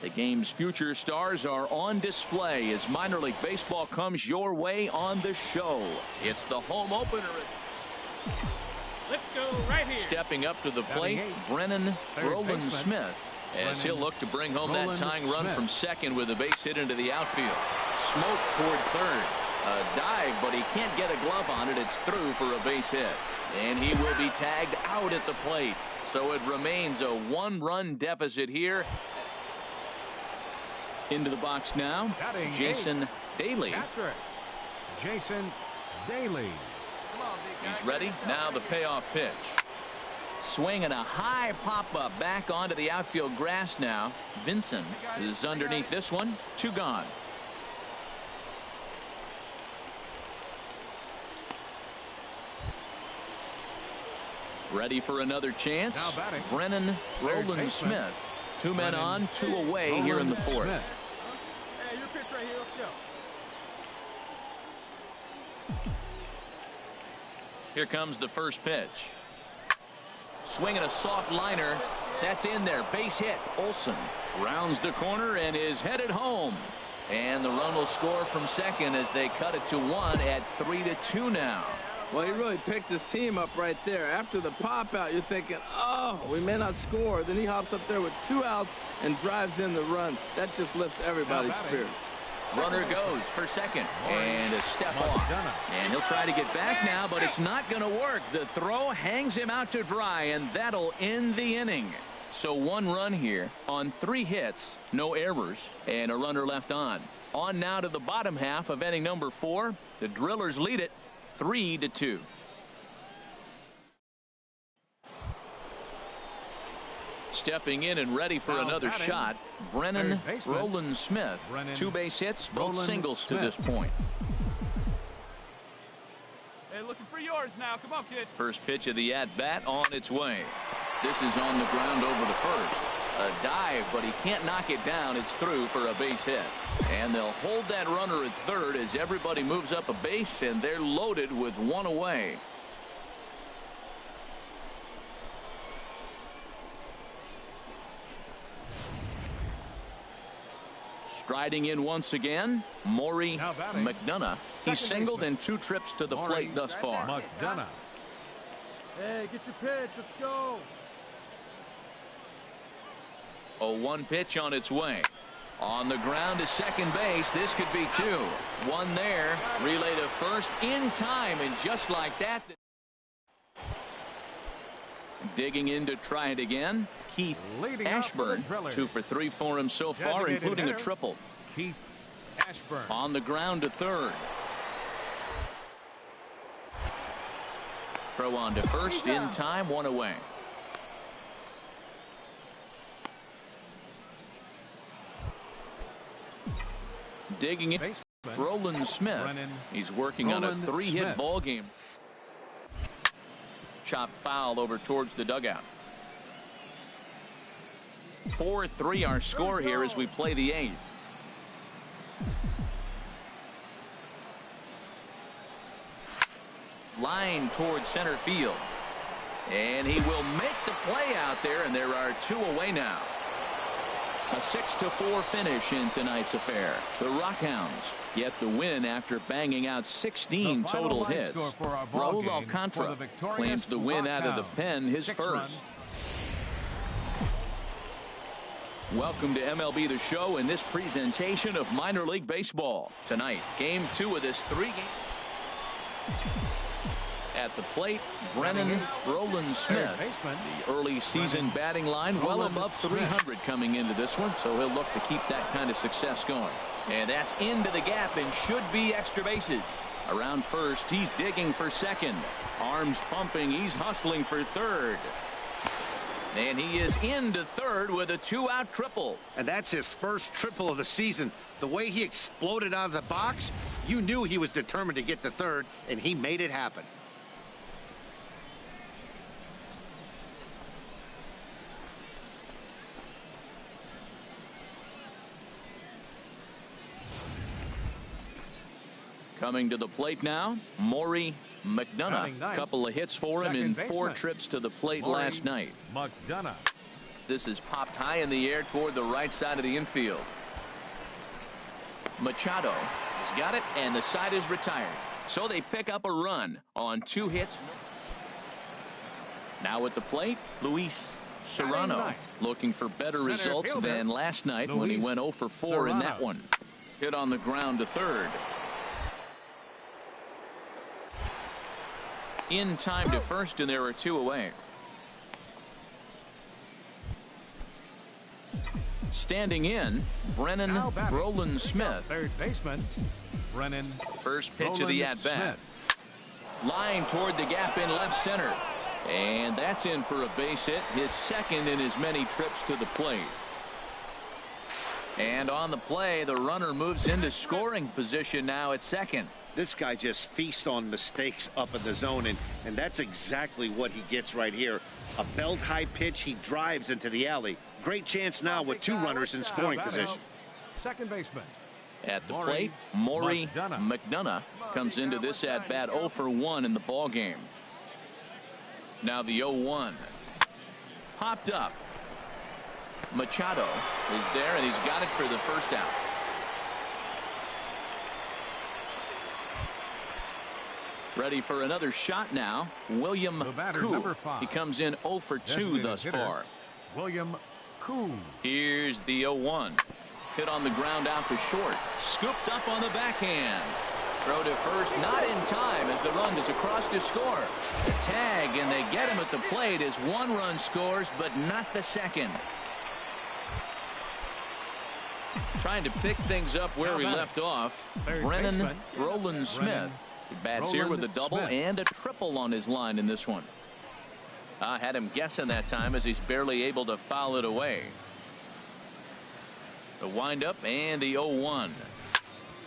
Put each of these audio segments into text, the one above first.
The game's future stars are on display as minor league baseball comes your way on the show. It's the home opener. Let's go right here. Stepping up to the plate, Brennan Roland Smith, as he'll look to bring home that tying run from second with a base hit into the outfield. Smoke toward third. A dive, but he can't get a glove on it. It's through for a base hit. And he will be tagged out at the plate. So it remains a one-run deficit here. Into the box now, Jason Daly. Jason Daly. He's ready. Now the payoff pitch. Swing and a high pop-up back onto the outfield grass now. Vincent is underneath this one. 2 gone. Ready for another chance. Brennan Roland Smith. 2 men on, 2 away here in the 4th. Hey, your pitch right here. Let's go. Here comes the first pitch. Swinging a soft liner. That's in there. Base hit. Olson rounds the corner and is headed home. And the run will score from second as they cut it to 1 at 3-2 now. Well, he really picked his team up right there. After the pop out, you're thinking, oh, we may not score. Then he hops up there with 2 outs and drives in the run. That just lifts everybody's spirits. Runner goes for second and a step off. And he'll try to get back now, but it's not going to work. The throw hangs him out to dry, and that'll end the inning. So 1 run here on 3 hits, no errors, and a runner left on. On now to the bottom half of inning number 4. The Drillers lead it 3-2. Stepping in and ready for another shot, Brennan Roland Smith. 2 base hits, both singles to this point. Hey, looking for yours now. Come on, kid. First pitch of the at-bat on its way. This is on the ground over to first. A dive, but he can't knock it down. It's through for a base hit. And they'll hold that runner at third as everybody moves up a base, and they're loaded with 1 away. Striding in once again, Maury McDonough. He's singled in 2 trips to the plate thus far. McDonough. Hey, get your pitch. Let's go. A 1 pitch on its way. On the ground to second base. This could be 2. 1 there. Relay to first in time, and just like that. Digging in to try it again. Keith Ashburn. 2 for 3 for him so far, including a triple. Keith Ashburn. On the ground to third. Throw on to first in time. 1 away. Digging in, Roland Smith. He's working on a 3-hit ball game. Chopped foul over towards the dugout. 4-3 our score here as we play the 8th. Line towards center field. And he will make the play out there, and there are 2 away now. A 6-4 finish in tonight's affair. The Rockhounds get the win after banging out 16 total hits. Raul Alcantara claims the win out of the pen, his first. Welcome to MLB The Show in this presentation of minor league baseball. Tonight, game 2 of this 3-game. At the plate, Brennan Roland Smith. The early season batting line well above 300 coming into this one, so he'll look to keep that kind of success going. And that's into the gap and should be extra bases. Around first, he's digging for second. Arms pumping, he's hustling for third. And he is into third with a 2-out triple. And that's his first triple of the season. The way he exploded out of the box, you knew he was determined to get to third, and he made it happen. Coming to the plate now, Maury McDonough. A couple of hits for him in 4 trips to the plate last night. McDonough. This is popped high in the air toward the right side of the infield. Machado has got it, and the side is retired. So they pick up a run on 2 hits. Now at the plate, Luis Serrano, looking for better results than last night when he went 0 for 4 in that one. Hit on the ground to third. In time to first, and there are 2 away. Standing in, Brennan Roland Smith. Third baseman, Brennan. First pitch of the at-bat. Line toward the gap in left center. And that's in for a base hit, his second in as many trips to the plate. And on the play, the runner moves into scoring position now at second. This guy just feasts on mistakes up in the zone, and that's exactly what he gets right here. A belt high pitch, he drives into the alley. Great chance now with 2 runners in scoring position. Second baseman. At the plate, Maury McDonough comes into this at bat 0 for 1 in the ball game. Now the 0-1. Popped up. Machado is there, and he's got it for the first out. Ready for another shot now. William Koo. He comes in 0 for 2 thus far. William Koo. Here's the 0-1. Hit on the ground out to short. Scooped up on the backhand. Throw to first, not in time as the run is across to score. The tag, and they get him at the plate as 1 run scores, but not the second. Trying to pick things up where he left off. Brennan Roland Smith. He bats here with a double and a triple on his line in this one. I had him guessing that time as he's barely able to foul it away. The windup and the 0-1.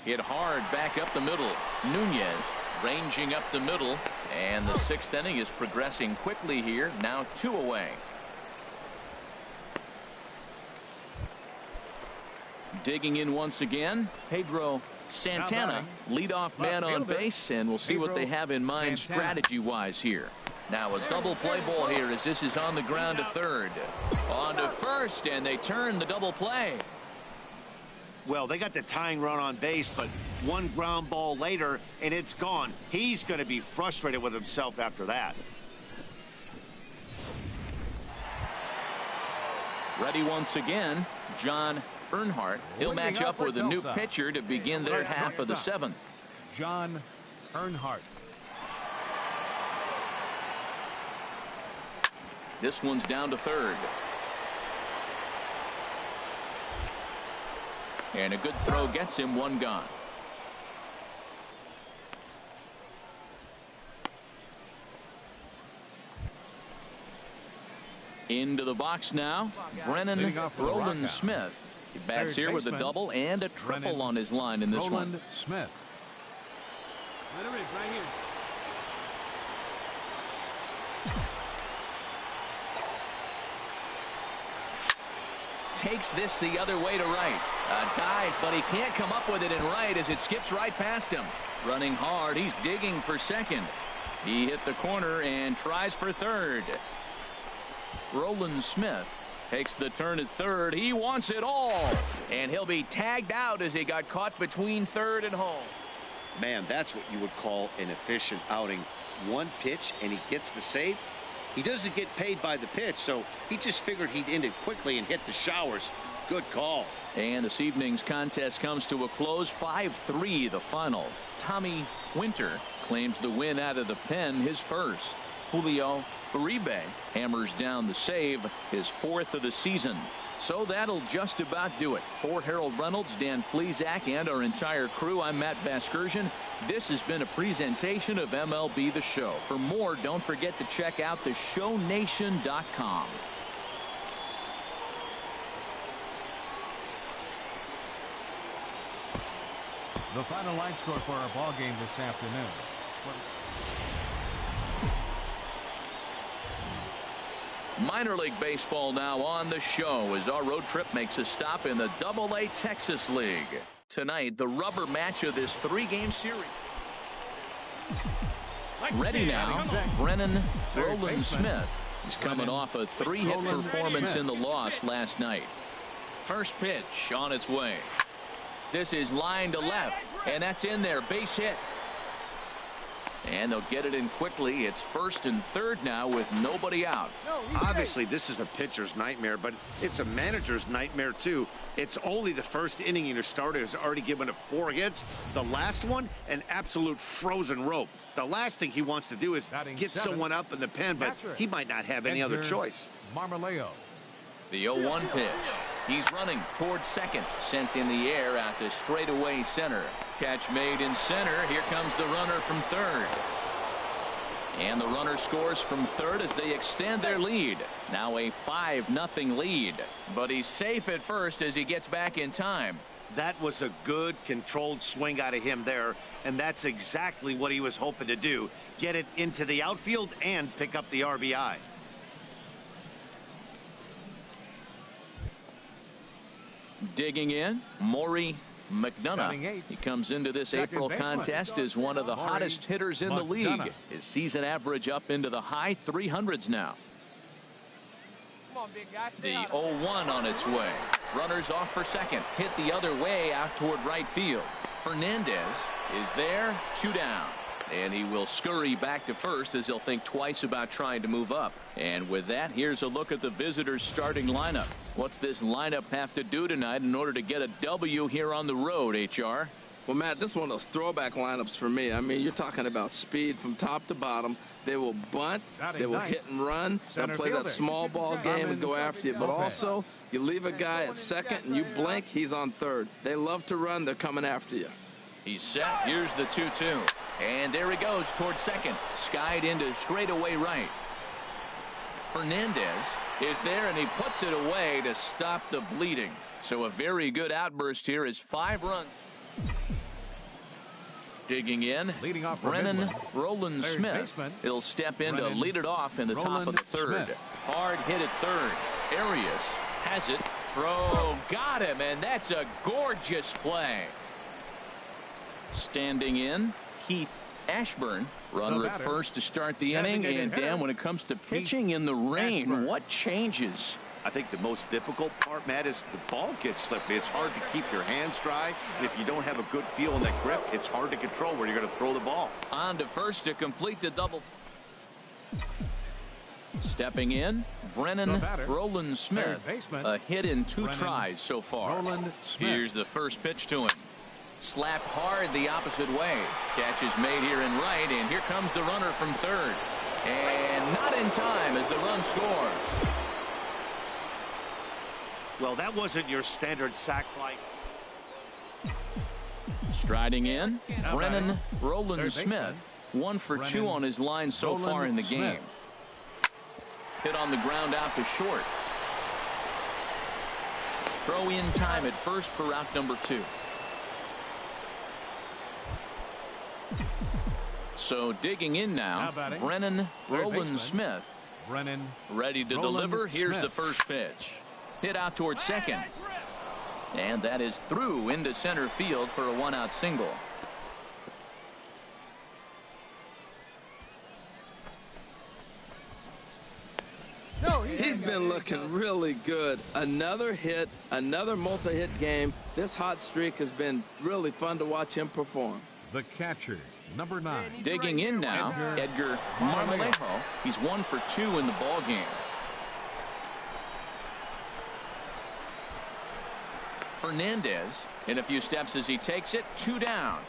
Hit hard back up the middle. Nunez ranging up the middle, and the 6th inning is progressing quickly here. Now 2 away. Digging in once again, Pedro Santana, leadoff man on base, and we'll see what they have in mind strategy-wise here. Now a double play ball here as this is on the ground to third. On to first, and they turn the double play. Well, they got the tying run on base, but 1 ground ball later, and it's gone. He's going to be frustrated with himself after that. Ready once again, John Earnhardt. He'll match up with a new pitcher to begin their half of the 7th. John Earnhardt. This one's down to third. And a good throw gets him 1 gone. Into the box now, Brennan Roland Smith. He bats here with a double and a triple on his line in this one. Smith. Takes this the other way to right. A dive, but he can't come up with it in right as it skips right past him. Running hard, he's digging for second. He hit the corner and tries for third. Roland Smith takes the turn at third. He wants it all, and he'll be tagged out as he got caught between third and home. Man, that's what you would call an efficient outing. 1 pitch, and he gets the save. He doesn't get paid by the pitch, so he just figured he'd end it quickly and hit the showers. Good call. And this evening's contest comes to a close. 5-3 the final. Tommy Winter claims the win out of the pen, his first. Julio Uribe hammers down the save, his 4th of the season. So that'll just about do it. For Harold Reynolds, Dan Plesac, and our entire crew, I'm Matt Vasgersian. This has been a presentation of MLB The Show. For more, don't forget to check out theshownation.com. The final line score for our ball game this afternoon. Minor League Baseball now on the show as our road trip makes a stop in the AA Texas League. Tonight, the rubber match of this 3-game series. Ready now, Brennan Roland Smith. He's coming off a 3-hit performance in the loss last night. First pitch on its way. This is line to left, and that's in there. Base hit. And they'll get it in quickly. It's first and third now with nobody out. Obviously, this is a pitcher's nightmare, but it's a manager's nightmare, too. It's only the first inning, and your starter has already given up 4 hits. The last one, an absolute frozen rope. The last thing he wants to do is get someone up in the pen, but he might not have any other choice. Marmaleo. The 0-1 pitch. He's running towards second. Sent in the air out to straightaway center. Catch made in center. Here comes the runner from third. And the runner scores from third as they extend their lead. Now a 5-0 lead. But he's safe at first as he gets back in time. That was a good, controlled swing out of him there, and that's exactly what he was hoping to do. Get it into the outfield and pick up the RBI. Digging in, Maury McDonough. He comes into this April contest as one of the hottest hitters in the league. His season average up into the high 300s now. The 0-1 on its way. Runners off for second. Hit the other way out toward right field. Fernandez is there. 2 down. And he will scurry back to first as he'll think twice about trying to move up. And with that, here's a look at the visitors' starting lineup. What's this lineup have to do tonight in order to get a W here on the road, HR? Well, Matt, this is one of those throwback lineups for me. I mean, you're talking about speed from top to bottom. They will bunt. They will hit and run. They'll play that small ball game and go after you. But also, you leave a guy at second and you blink, he's on third. They love to run. They're coming after you. He's set. Here's the 2-2. And there he goes towards second. Skied into straightaway right. Fernandez is there, and he puts it away to stop the bleeding. So a very good outburst here is 5 runs. Digging in, leading off Brennan Roland Smith. He'll step in to lead it off in the top of the third. Hard hit at third. Arias has it. Throw. Got him, and that's a gorgeous play. Standing in, Keith Ashburn. Runner at first to start the inning. And Dan, when it comes to pitching in the rain, what changes? I think the most difficult part, Matt, is the ball gets slippery. It's hard to keep your hands dry. And if you don't have a good feel in that grip, it's hard to control where you're going to throw the ball. On to first to complete the double. Stepping in, Brennan Roland Smith. A hit in 2 tries so far. Here's the first pitch to him. Slapped hard the opposite way. Catch is made here in right, and here comes the runner from third. And not in time as the run scores. Well, that wasn't your standard sac fly. Striding in, Brennan Roland Smith. 1 for 2 on his line so far in the game. Hit on the ground out to short. Throw in time at first for out number 2. So digging in now, Brennan Roland Smith. Ready to deliver. Here's the first pitch. Hit out towards second. And that is through into center field for a 1-out single. He's been looking really good. Another hit, another multi-hit game. This hot streak has been really fun to watch him perform. The catcher, number 9. Digging in now, Edgar Marmolejo. He's 1 for 2 in the ball game. Fernandez in a few steps as he takes it. 2 down.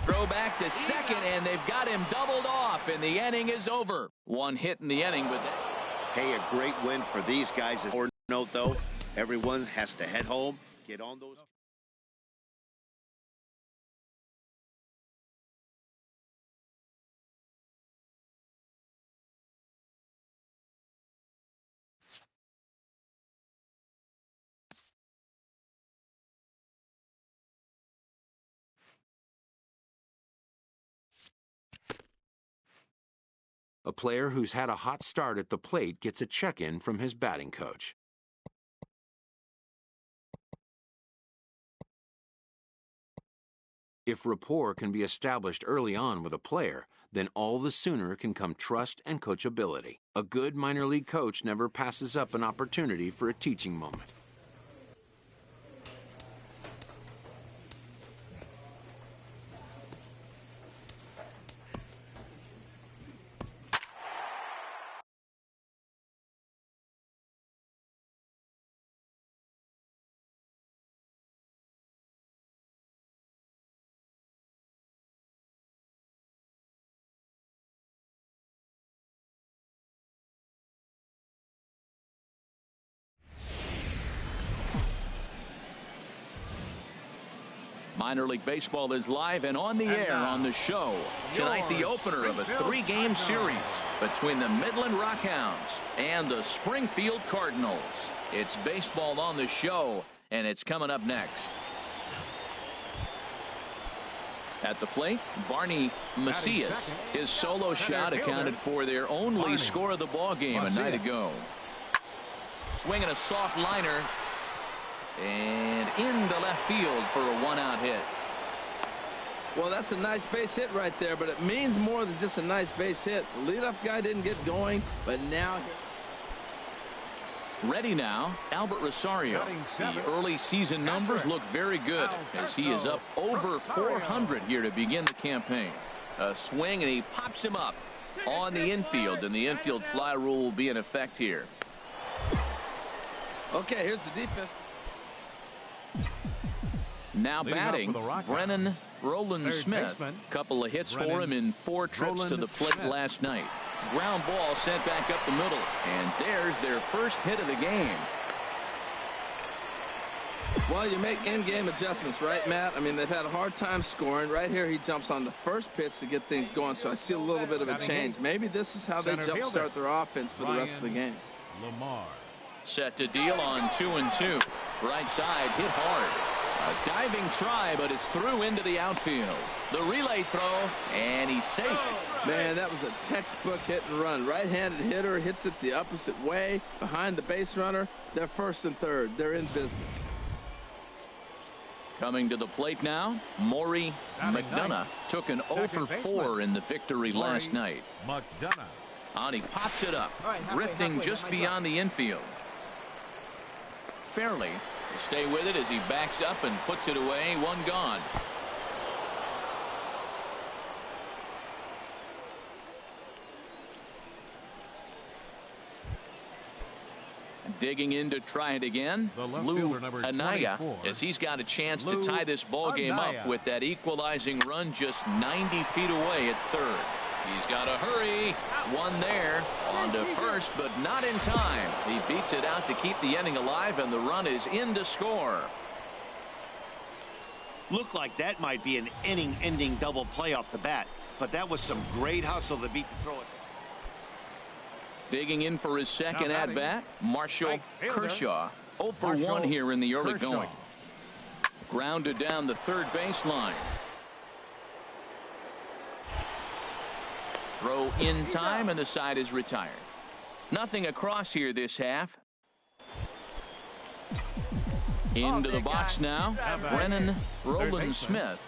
Throw back to second, and they've got him doubled off, and the inning is over. 1 hit in the inning, but Hey, a great win for these guys. As a note, though, everyone has to head home, get on those. A player who's had a hot start at the plate gets a check-in from his batting coach. If rapport can be established early on with a player, then all the sooner can come trust and coachability. A good minor league coach never passes up an opportunity for a teaching moment. Minor League Baseball is live and on the air on the show. Tonight, the opener of a 3-game series between the Midland Rockhounds and the Springfield Cardinals. It's baseball on the show, and it's coming up next. At the plate, Barney Macias. His solo shot accounted for their only score of the ball game a night ago. Swinging a soft liner. And into left field for a 1-out hit. Well, that's a nice base hit right there, but it means more than just a nice base hit. The leadoff guy didn't get going, but now... Ready now, Albert Rosario. The early season numbers look very good as he is up over 400 here to begin the campaign. A swing, and he pops him up on the infield, and the infield fly rule will be in effect here. Okay, here's the defense. Now batting, Brennan Roland-Smith. Couple of hits for him in 4 trips to the plate last night. Ground ball sent back up the middle, and there's their first hit of the game. Well, you make in-game adjustments, right, Matt? I mean, they've had a hard time scoring. Right here, he jumps on the first pitch to get things going, so I see a little bit of a change. Maybe this is how they jumpstart their offense for the rest of the game. Lamar. Set to deal on 2-2. Right side hit hard. A diving try, but it's through into the outfield. The relay throw, and he's safe. Man, that was a textbook hit and run. Right-handed hitter hits it the opposite way behind the base runner. They're first and third. They're in business. Coming to the plate now, Maury McDonough took an 0 for 4 in the victory last night. McDonough. And he pops it up, drifting just beyond the infield. Fairly will stay with it as he backs up and puts it away. 1 gone. Digging in to try it again, Lou Anaya, as he's got a chance to tie this ball game up with that equalizing run just 90 feet away at third. He's got to hurry. 1 there. On to first, but not in time. He beats it out to keep the inning alive, and the run is in to score. Looked like that might be an inning-ending double play off the bat, but that was some great hustle to beat the throw. Digging in for his second at-bat, Marshall Kershaw. 0 for 1 here in the early going. Grounded down the third baseline. Throw in time, and the side is retired. Nothing across here this half. Into the box now, Brennan Roland-Smith.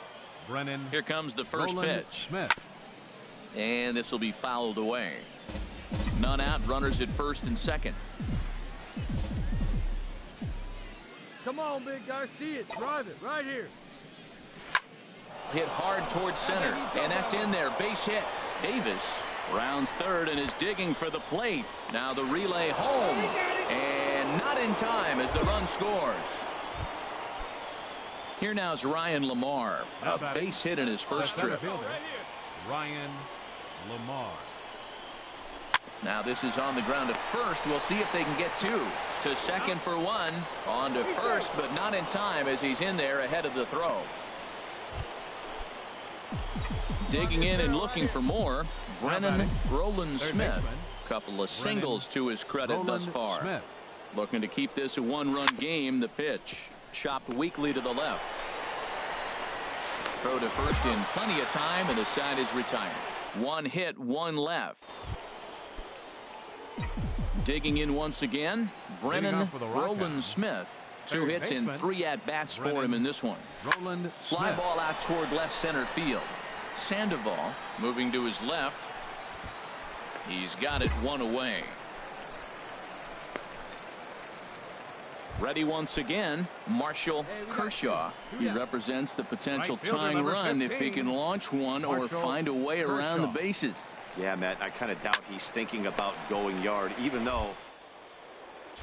Here comes the first pitch. And this will be fouled away. None out, runners at first and second. Come on, big guy, see it, drive it, right here. Hit hard towards center, and that's in there, base hit. Davis rounds third and is digging for the plate. Now the relay home, and not in time as the run scores. Here now is Ryan Lamar, a base hit in his first trip. Ryan Lamar. Now this is on the ground at first. We'll see if they can get 2. To second for 1. On to first, but not in time as he's in there ahead of the throw. Digging in and looking for more, Brennan Roland-Smith. Couple of singles to his credit thus far. Looking to keep this a 1-run game. The pitch chopped weakly to the left. Throw to first in plenty of time, and the side is retired. 1 hit, 1 left. Digging in once again, Brennan Roland-Smith. 2 hits and 3 at-bats for him in this one. Fly ball out toward left center field. Sandoval moving to his left. He's got it one away. Ready once again, Marshall Kershaw. He represents the potential tying run if he can launch one or find a way around the bases. Yeah, Matt, I kind of doubt he's thinking about going yard, even though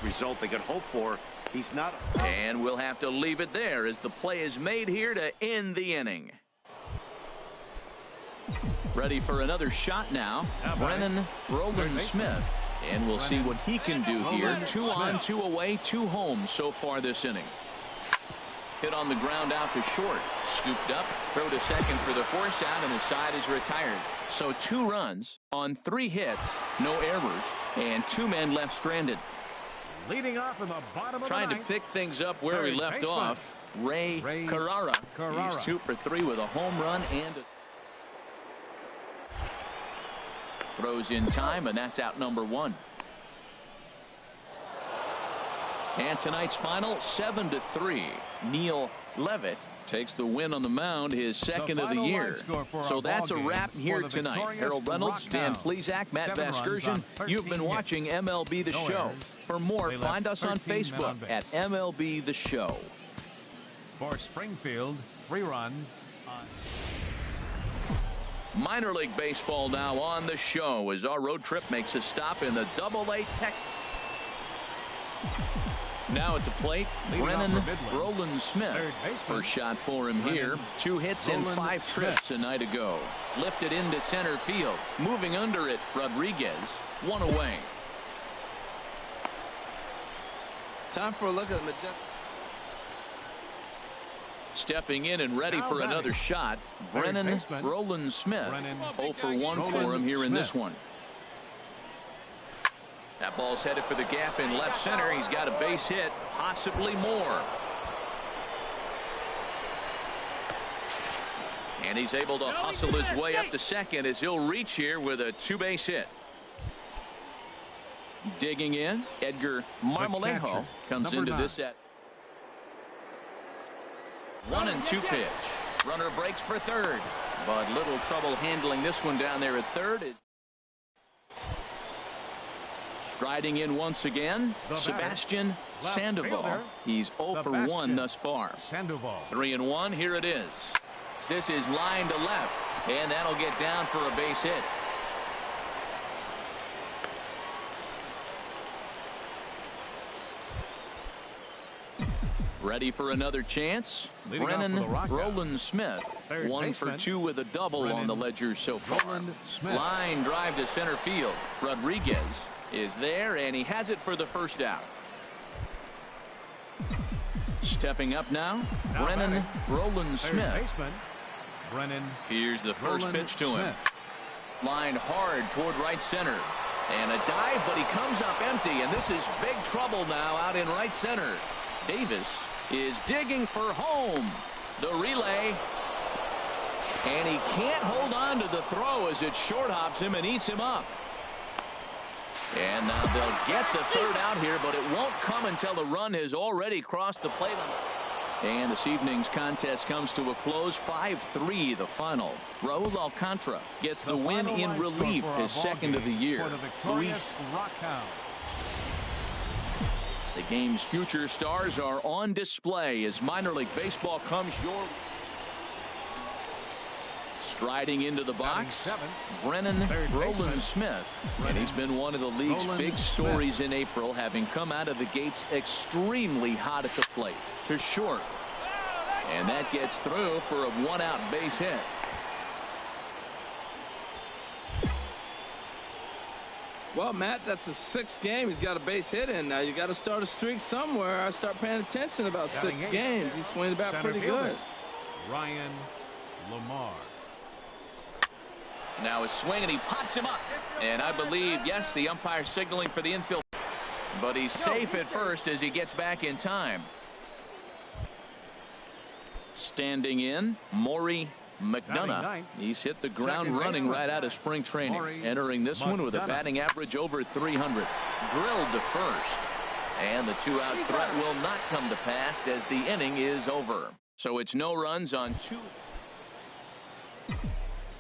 result they could hope for. He's not. And we'll have to leave it there as the play is made here to end the inning. Ready for another shot now, Brennan Smith. And we'll see what he can do here. 2 on, 2 away, 2 home so far this inning. Hit on the ground out to short. Scooped up, throw to second for the force out, and the side is retired. So 2 runs on 3 hits, no errors, and 2 men left stranded. Leading off in the bottom of Trying the to ninth. pick things up where we left off, Ray Carrara. He's 2 for 3 with a home run and a throws in time, and that's out number 1. And tonight's final, 7-3. Neil Levitt takes the win on the mound, his second of the year. So that's a wrap here tonight. Harold Reynolds, Dan Plesac, Matt Vasgersian. You've been watching MLB The Show. For more, find us on Facebook at MLB The Show. For Springfield, 3 runs on Minor League Baseball now on the show as our road trip makes a stop in the Double-A Texas. Now at the plate, Brennan Smith. First shot for him here. 2 hits in 5 trips a night ago. Lifted into center field. Moving under it, Rodriguez. 1 away. Time for a look at the Stepping in and ready for another shot, Brennan Smith. 0 for 1 for him here in this one. That ball's headed for the gap in left center. He's got a base hit, possibly more. And he's able to hustle his way up to second as he'll reach here with a 2-base hit. Digging in, Edgar Marmolejo comes into this at 1-2 pitch. Runner breaks for third, but little trouble handling this one down there at third. Striding in once again, Sebastian Sandoval. He's 0 for 1 thus far. 3-1, here it is. This is line to left, and that'll get down for a base hit. Ready for another chance. Brennan Smith. 1 for 2 with a double on the ledger so far. Line drive to center field. Rodriguez is there, and he has it for the first out. Stepping up now, Brennan Smith. Here's the first pitch to him. Line hard toward right center. And a dive, but he comes up empty, and this is big trouble now out in right center. Davis is digging for home. The relay. And he can't hold on to the throw as it short hops him and eats him up. And now they'll get the third out here, but it won't come until the run has already crossed the plate. And this evening's contest comes to a close, 5-3 the final. Raul Alcantara gets the win in relief, his second of the year. Luis. The game's future stars are on display as minor league baseball comes your way. Striding into the box, Brennan Smith. And he's been one of the league's big stories in April, having come out of the gates extremely hot at the plate. To short. And that gets through for a 1-out base hit. Well, Matt, that's the 6th game. He's got a base hit in now. You got to start a streak somewhere. I start paying attention about 6 games. He's swinging the bat pretty good. Ryan Lamar. Now a swing, and he pops him up. And I believe, yes, the umpire signaling for the infield. But he's safe at first as he gets back in time. Standing in, Maury McDonough. He's hit the ground running right out of spring training. Entering this one with a batting average over 300. Drilled to first. And the 2-out threat will not come to pass as the inning is over. So it's no runs on 2.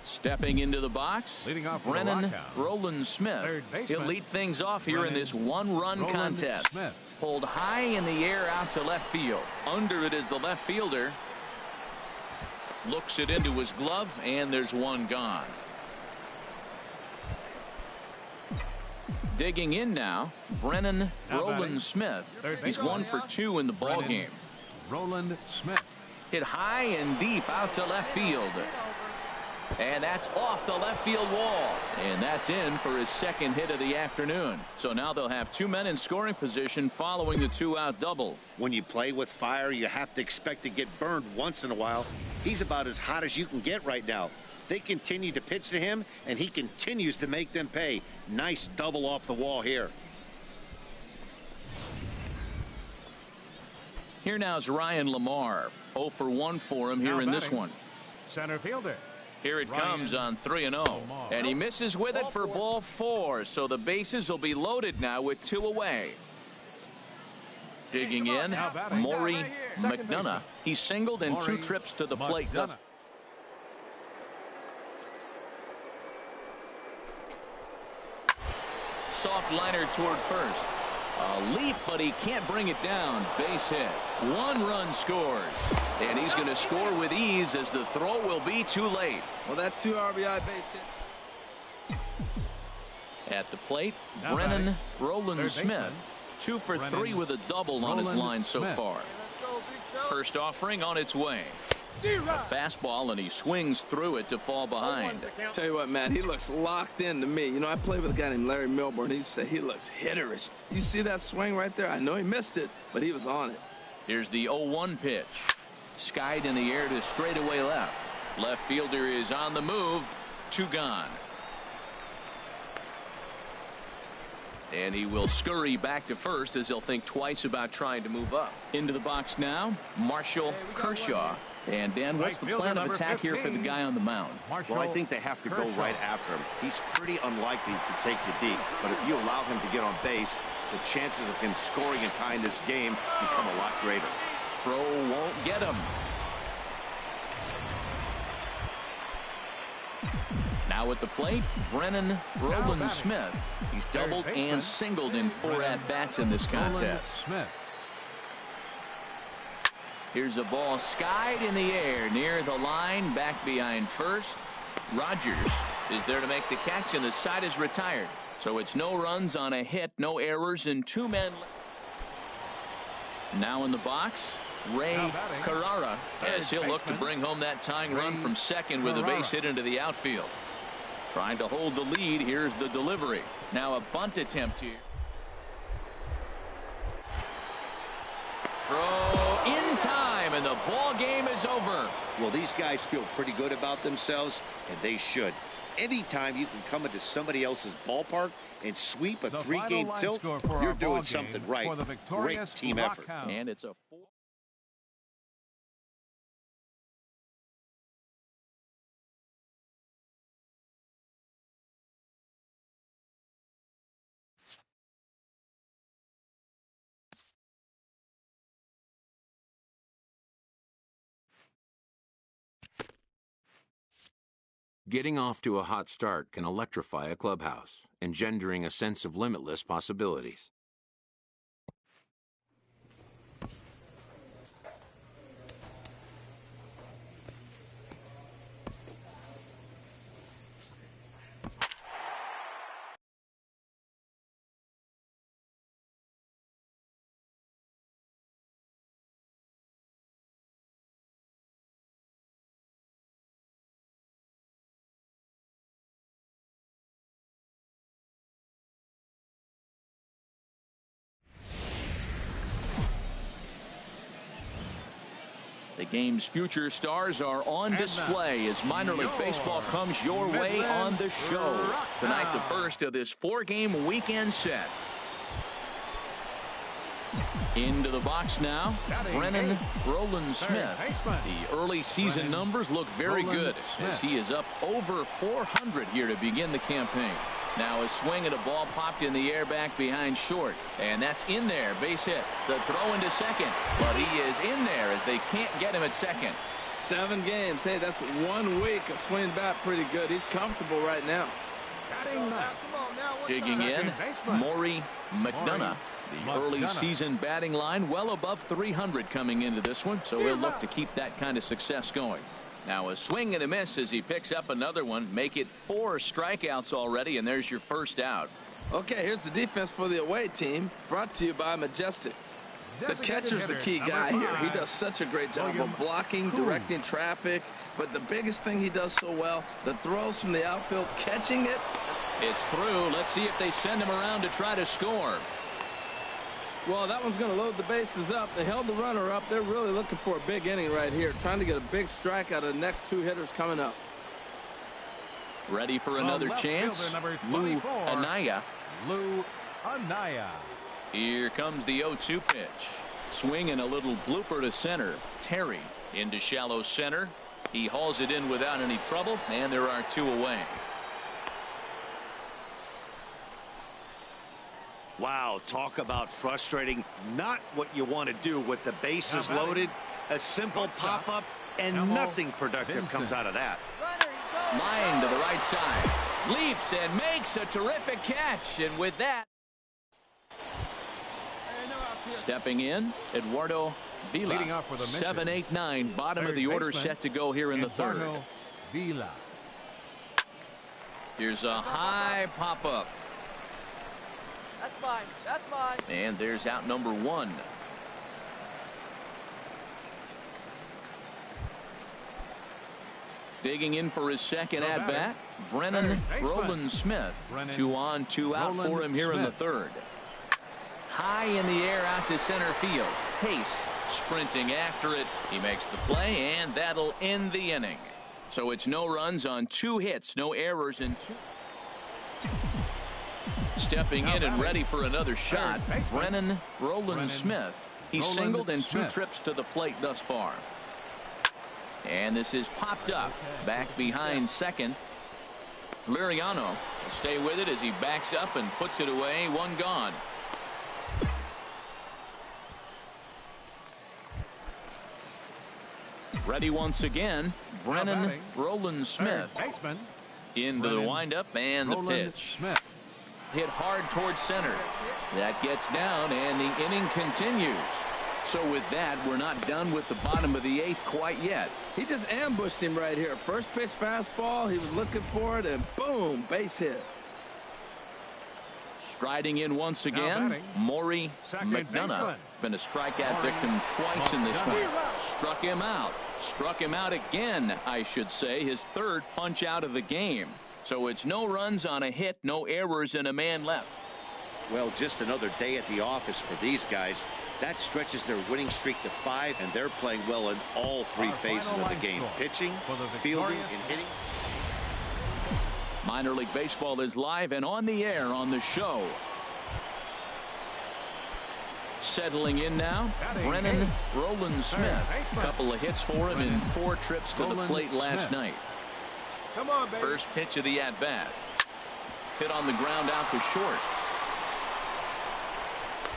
Stepping into the box, Leading off Brennan Roland Smith. He'll lead things off here in this one-run contest. Smith. Pulled high in the air out to left field. Under it is the left fielder. Looks it into his glove, and there's one gone. Digging in now, Brennan Roland Smith. He's 1 for 2 in the ball game. Roland Smith. Hit high and deep out to left field. And that's off the left field wall. And that's in for his second hit of the afternoon. So now they'll have 2 men in scoring position following the 2-out double. When you play with fire, you have to expect to get burned once in a while. He's about as hot as you can get right now. They continue to pitch to him, and he continues to make them pay. Nice double off the wall here. Here now is Ryan Lamar. 0 for 1 for him here in this one. Center fielder. Here it comes on 3-0. And he misses with it for ball 4. So the bases will be loaded now with 2 away. Digging in, Maury McDonough. He's singled in 2 trips to the plate. Soft liner toward first. A leap, but he can't bring it down. Base hit. 1 run scored. And he's going to score with ease as the throw will be too late. Well, that 2 RBI base hit. At the plate, Brennan Roland Smith. 2 for 3 with a double on his line so far. First offering on its way. A fastball, and he swings through it to fall behind. Tell you what, man, he looks locked in to me. You know, I played with a guy named Larry Milburn. He said he looks hitterish. You see that swing right there? I know he missed it, but he was on it. Here's the 0-1 pitch. Skied in the air to straightaway left. Left fielder is on the move. 2 gone. And he will scurry back to first as he'll think twice about trying to move up. Into the box now, Marshall Kershaw. And Dan, what's the plan of attack here for the guy on the mound? Well, I think they have to go right after him. He's pretty unlikely to take the deep, but if you allow him to get on base, the chances of him scoring in time this game become a lot greater. Throw won't get him. Now at the plate, Brennan Roland Smith. He's doubled and singled in 4 at-bats in this contest. Here's a ball skied in the air near the line, back behind first. Rogers is there to make the catch, and the side is retired. So it's no runs on a hit, no errors, and 2 men. Now in the box, Ray Carrara, as he'll look to bring home that tying run from second with a base hit into the outfield. Trying to hold the lead. Here's the delivery. Now a bunt attempt here. Throw in time, and the ball game is over. Well, these guys feel pretty good about themselves, and they should. Anytime you can come into somebody else's ballpark and sweep a 3-game tilt, you're doing something right. Great team effort. And it's a 4. Getting off to a hot start can electrify a clubhouse, engendering a sense of limitless possibilities. The game's future stars are on display as minor league baseball comes your way on the show. Tonight, the first of this 4-game weekend set. Into the box now, Brennan Roland Smith. The early season numbers look very good as he is up over 400 here to begin the campaign. Now a swing at a ball popped in the air back behind short. And that's in there. Base hit. The throw into second. But he is in there as they can't get him at second. 7 games. Hey, that's 1 week of swinging bat pretty good. He's comfortable right now. Digging in, Maury McDonough. The early season batting line well above 300 coming into this one, so he'll look to keep that kind of success going. Now a swing and a miss as he picks up another one. Make it 4 strikeouts already, and there's your first out. Okay, here's the defense for the away team, brought to you by Majestic. The catcher's the key guy here. He does such a great job of blocking, directing traffic, but the biggest thing he does so well, the throws from the outfield, catching it. It's through. Let's see if they send him around to try to score. Well, that one's going to load the bases up. They held the runner up. They're really looking for a big inning right here, trying to get a big strike out of the next 2 hitters coming up. Ready for another chance. Lou Anaya. Here comes the 0-2 pitch. Swing and a little blooper to center. Terry into shallow center. He hauls it in without any trouble, and there are 2 away. Wow, talk about frustrating. Not what you want to do with the bases loaded. A simple pop-up, and nothing productive comes out of that. Line to the right side. Leaps and makes a terrific catch. And with that, stepping in, Eduardo Vila. 7, 8, 9. Bottom of the order set to go here in the third. Here's a high pop-up. That's mine. That's mine. And there's out number 1. Digging in for his second at-bat, Brennan Roland Smith. 2 on, 2 out for him here in the third. High in the air out to center field. Pace sprinting after it. He makes the play, and that'll end the inning. So it's no runs on 2 hits, no errors in 2. Stepping in and ready for another shot, Brennan Roland Smith. He's singled in 2 trips to the plate thus far. And this is popped up back behind second. Liriano will stay with it as he backs up and puts it away. 1 gone. Ready once again, Brennan Roland Smith. Into the windup and the pitch. Hit hard towards center. That gets down, and the inning continues. So with that, we're not done with the bottom of the 8th quite yet. He just ambushed him right here. First pitch fastball. He was looking for it, and boom, base hit. Striding in once again, Maury McDonough. Been a strikeout victim twice in this one. Struck him out. Struck him out again, I should say. His 3rd punch out of the game. So it's no runs on a hit, no errors, and a man left. Well, just another day at the office for these guys. That stretches their winning streak to 5, and they're playing well in all 3 phases of the game. Pitching, fielding, and hitting. Minor League Baseball is live and on the air on the show. Settling in now, Brennan Roland Smith. A couple of hits for him in 4 trips to the plate last night. Come on, baby. First pitch of the at-bat. Hit on the ground out to short.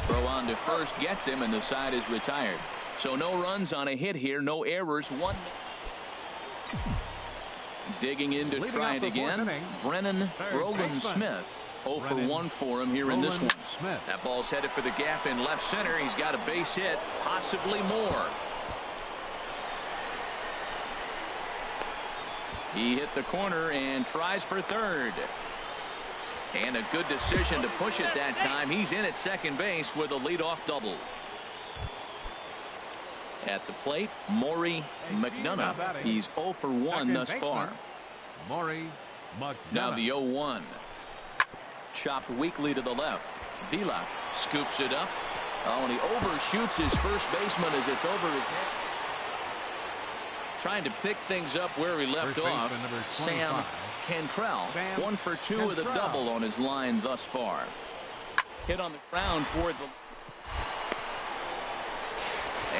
Throw on to first gets him, and the side is retired. So no runs on a hit here, no errors. 1. Digging in to try it again, Brennan Roland Smith. 0 for 1 for him here in this one. That ball's headed for the gap in left center. He's got a base hit, possibly more. He hit the corner and tries for third. And a good decision to push it that time. He's in at second base with a leadoff double. At the plate, Maury McDonough. He's 0 for 1 thus far. Now the 0-1. Chopped weakly to the left. Vila scoops it up. Oh, and he overshoots his first baseman as it's over his head. Trying to pick things up where he left off. Sam Cantrell, 1 for 2 with a double on his line thus far. Hit on the ground toward the...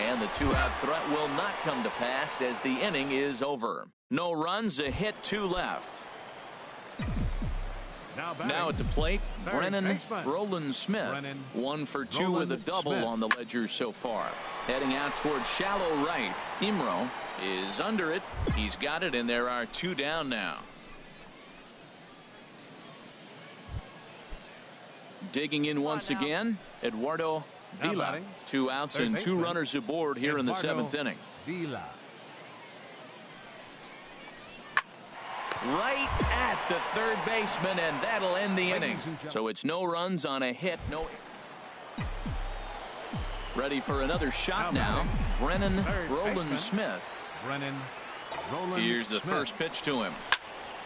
And the 2-out threat will not come to pass as the inning is over. No runs, a hit, 2 left. Now at the plate, Brennan Roland Smith. 1 for 2 with a double on the ledger so far. Heading out towards shallow right. Imro is under it. He's got it, and there are 2 down now. Digging in once again, Eduardo Vila. 2 outs and 2 runners aboard here in the 7th inning. Right at the third baseman, and that'll end the inning. So it's no runs on a hit. Ready for another shot now. Brennan Roland Smith. Here's the first pitch to him.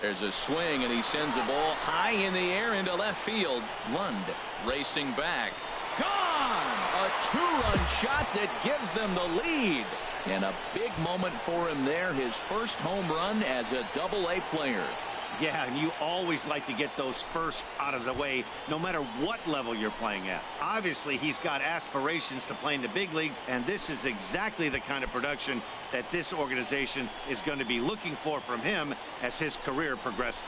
There's a swing, and he sends a ball high in the air into left field. Lund racing back. Gone! A 2-run shot that gives them the lead. And a big moment for him there. His first home run as a Double-A player. Yeah, and you always like to get those first out of the way, no matter what level you're playing at. Obviously, he's got aspirations to play in the big leagues, and this is exactly the kind of production that this organization is going to be looking for from him as his career progresses.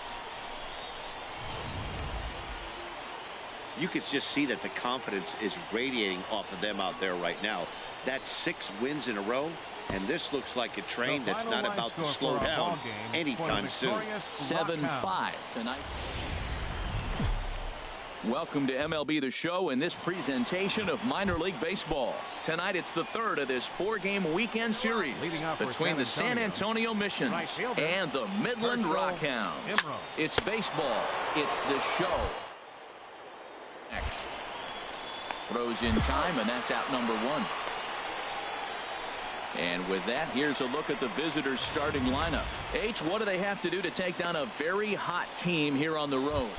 You could just see that the confidence is radiating off of them out there right now. That's 6 wins in a row, and this looks like a train that's not about to slow down anytime soon. 7-5 tonight. Welcome to MLB The Show in this presentation of minor league baseball. Tonight it's the 3rd of this 4-game weekend series between the San Antonio Missions and the Midland Rockhounds. It's baseball. It's the show. Next. Throws in time, and that's out number 1. And with that, here's a look at the visitors' starting lineup. H, what do they have to do to take down a very hot team here on the road?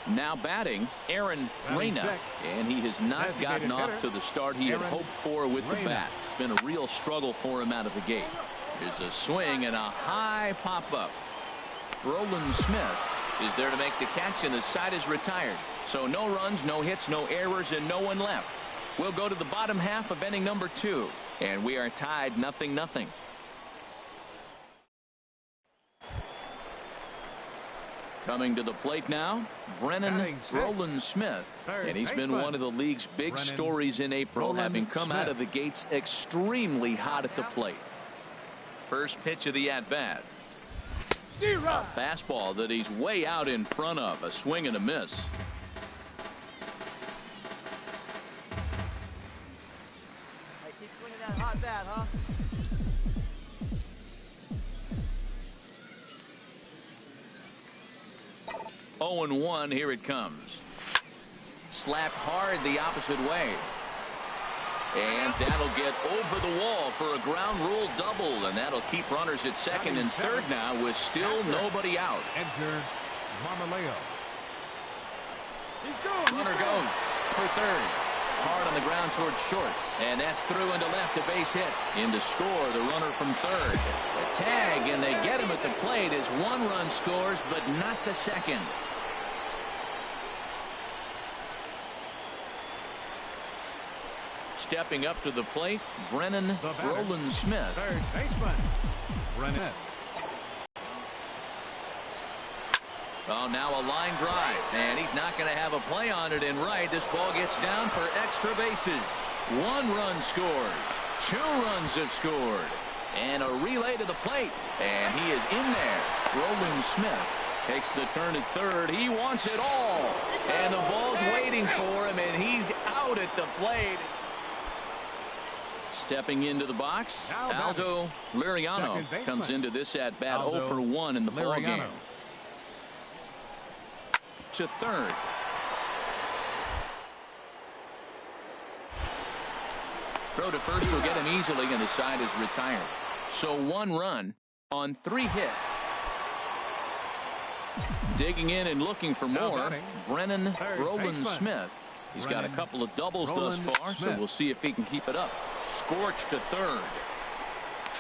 Now batting, Aaron Reyna, and he has not gotten off to the start he had hoped for with the bat. It's been a real struggle for him out of the gate. Here's a swing and a high pop-up. Roland Smith is there to make the catch, and the side is retired. So no runs, no hits, no errors, and no one left. We'll go to the bottom half of inning number 2, and we are tied 0-0. Coming to the plate now, Brennan Roland Smith, and he's been one of the league's big stories in April, having come out of the gates extremely hot at the plate. First pitch of the at-bat. A fastball that he's way out in front of, a swing and a miss. Hot bat, huh? Oh, 0-1, here it comes. Slapped hard the opposite way. And that'll get over the wall for a ground rule double, and that'll keep runners at second and third now with still nobody out. Edgar Marmaleo. He's going. Runner goes for third. Hard on the ground towards short, and that's through into left, a base hit. In to score, the runner from third. The tag, and they get him at the plate as 1 run scores, but not the second. Stepping up to the plate, Brennan Roland Smith. Third baseman, Brennan. Oh, now a line drive, and he's not going to have a play on it in right. This ball gets down for extra bases. 1 run scores. 2 runs have scored. And a relay to the plate, and he is in there. Roland Smith takes the turn at third. He wants it all, and the ball's waiting for him, and he's out at the plate. Stepping into the box, Aldo Liriano comes into this at bat 0 for 1 in the ball game. To third. Throw to first will get him easily, and the side is retired. So 1 run on 3 hits. Digging in and looking for more, Brennan Roland Smith. He's got a couple of doubles thus far, so we'll see if he can keep it up. Scorched to third.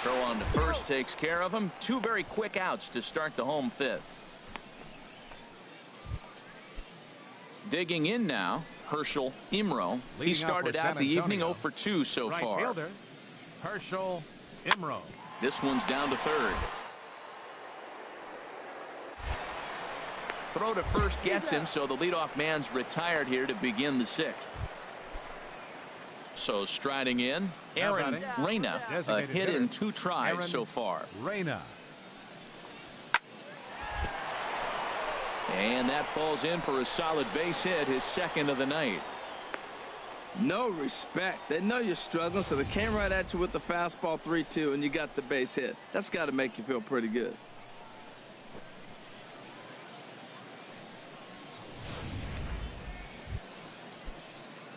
Throw on to first takes care of him. 2 very quick outs to start the home 5th. Digging in now, Herschel Imro. He started out the evening 0 for 2 so far. Fielder, Herschel Imro. This one's down to third. throw to first gets him, so the leadoff man's retired here to begin the 6th. So striding in, Aaron Reyna, a hit in 2 tries so far. Reyna. And that falls in for a solid base hit, his 2nd of the night. No respect. They know you're struggling, so they came right at you with the fastball 3-2, and you got the base hit. That's got to make you feel pretty good.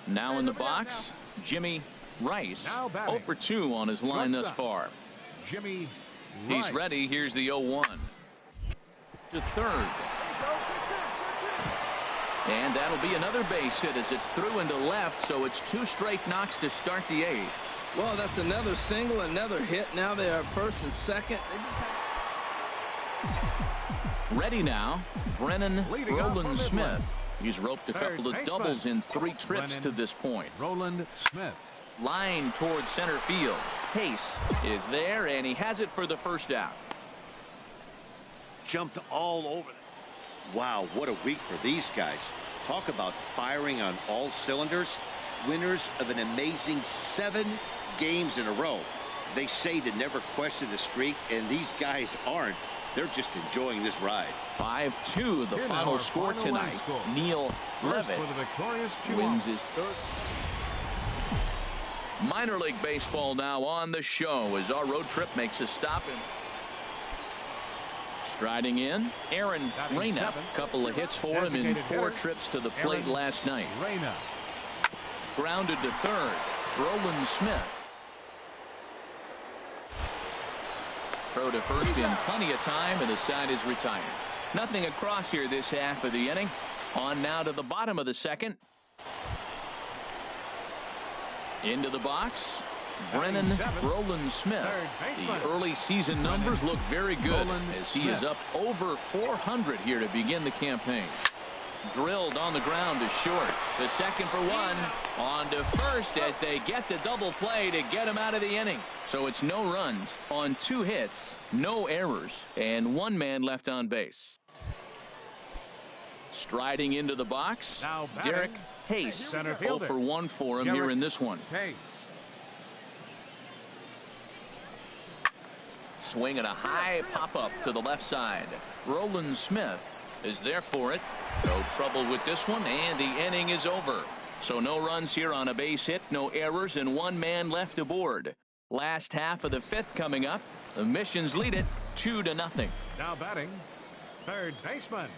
Now in the box, Jimmy Rice, 0 for 2 on his line thus far. Jimmy Rice. He's ready. Here's the 0-1. To third. And that'll be another base hit as it's through into left, so it's 2 straight knocks to start the 8th. Well, that's another single, another hit. Now they are first and second. Ready now, Brennan Roland Smith. He's roped a couple of doubles in 3 trips to this point. Roland Smith. Line towards center field. Pace is there, and he has it for the first out. Jumped all over. Wow, what a week for these guys. Talk about firing on all cylinders. Winners of an amazing 7 games in a row. They say to never question the streak, and these guys aren't. They're just enjoying this ride. 5-2 the final score tonight. Neil Levitt wins his 3rd. Minor league baseball now on the show as our road trip makes a stop. Striding in, Aaron Reyna. Couple of hits for him in 4 trips to the plate last night. Grounded to third, Roland Smith. Throw to first in plenty of time, and the side is retired. Nothing across here this half of the inning. On now to the bottom of the 2nd. Into the box, Brennan Roland Smith. The early season numbers look very good as he is up over 400 here to begin the campaign. Drilled on the ground to short. The 2nd for 1. On to first as they get the double play to get him out of the inning. So it's no runs on 2 hits, no errors, and 1 man left on base. Striding into the box, Derek Hayes. 0 for 1 for him here in this one. Swing and a high pop-up to the left side. Roland Smith is there for it. No trouble with this one, and the inning is over. So no runs here on a base hit, no errors, and 1 man left aboard. Last half of the 5th coming up. The Missions lead it 2-0. Now batting, 3rd baseman,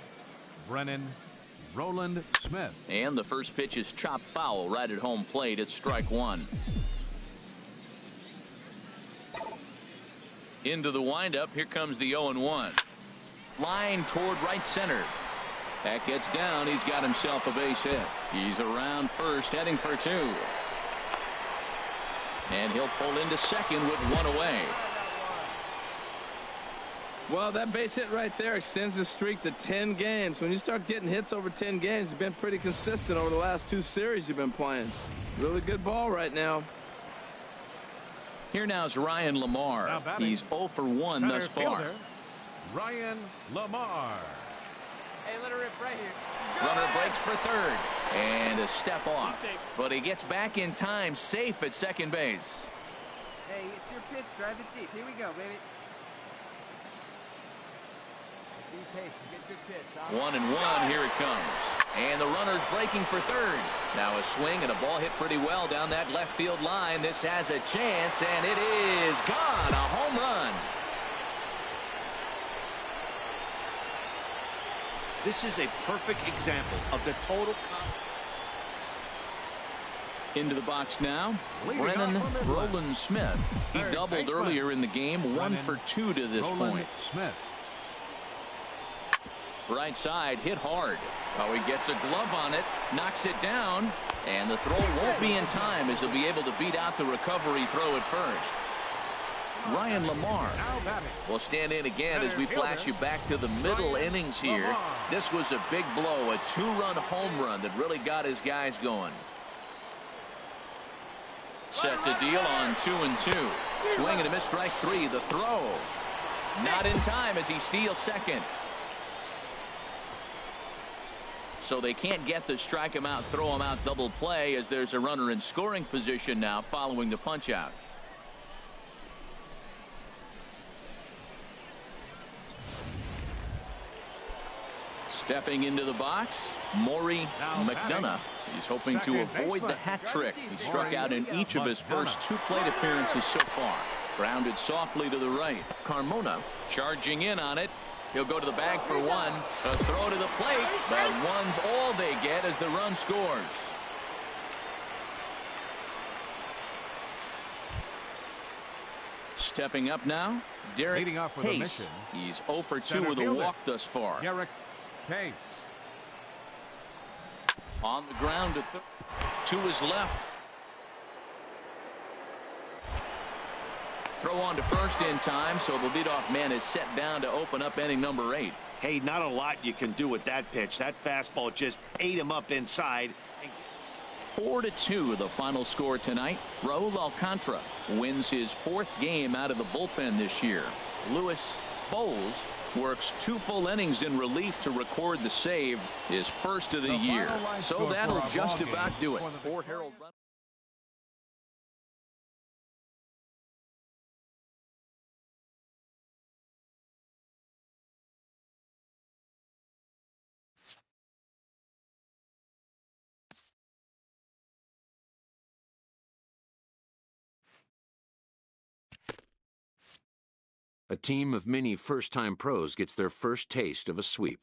Brennan Roland Smith. And the first pitch is chopped foul right at home plate. It's strike 1. Into the windup. Here comes the 0-1. Line toward right center. That gets down. He's got himself a base hit. He's around first, heading for 2. And he'll pull into second with 1 away. Well, that base hit right there extends the streak to 10 games. When you start getting hits over 10 games, you've been pretty consistent over the last 2 series you've been playing. Really good ball right now. Here now is Ryan Lamar. He's 0 for 1 thus far. Ryan Lamar. Hey, let her rip right here. Runner breaks for 3rd. And a step off. But he gets back in time, safe at second base. Hey, it's your pitch. Drive it deep. Here we go, baby. Be patient. Get your pitch. 1-1. Here it comes. And the runner's breaking for 3rd. Now a swing and a ball hit pretty well down that left field line. This has a chance, and it is gone. A home run. This is a perfect example of the total. Into the box now, Brennan Roland Smith. He doubled earlier in the game, 1 for 2 to this point. Smith. Right side, hit hard. Oh, he gets a glove on it, knocks it down, and the throw won't be in time as he'll be able to beat out the recovery throw at first. Ryan Lamar will stand in again as we flash you back to the middle innings here. This was a big blow, a 2-run home run that really got his guys going. Set to deal on 2-2. Swing and a miss, strike 3. The throw not in time as he steals second. So they can't get the strike him out, throw him out double play, as there's a runner in scoring position now following the punch out. Stepping into the box, Maury McDonough. He's hoping to avoid the hat trick. He struck out in each of his first 2 plate appearances so far. Grounded softly to the right. Carmona charging in on it. He'll go to the bag for 1. A throw to the plate, but 1's all they get as the run scores. Stepping up now, Derek Leading off with a Hayes. mission. He's 0 for 2 Center with a fielder, walk thus far. Derek Hayes. On the ground to his left. Throw on to first in time, so the leadoff man is set down to open up inning number 8. Hey, not a lot you can do with that pitch. That fastball just ate him up inside. 4-2 the final score tonight. Raul Alcantara wins his 4th game out of the bullpen this year. Louis Bowles works 2 full innings in relief to record the save, his first of the year. So that'll just about do it. Fort Harold run. A team of many first-time pros gets their first taste of a sweep.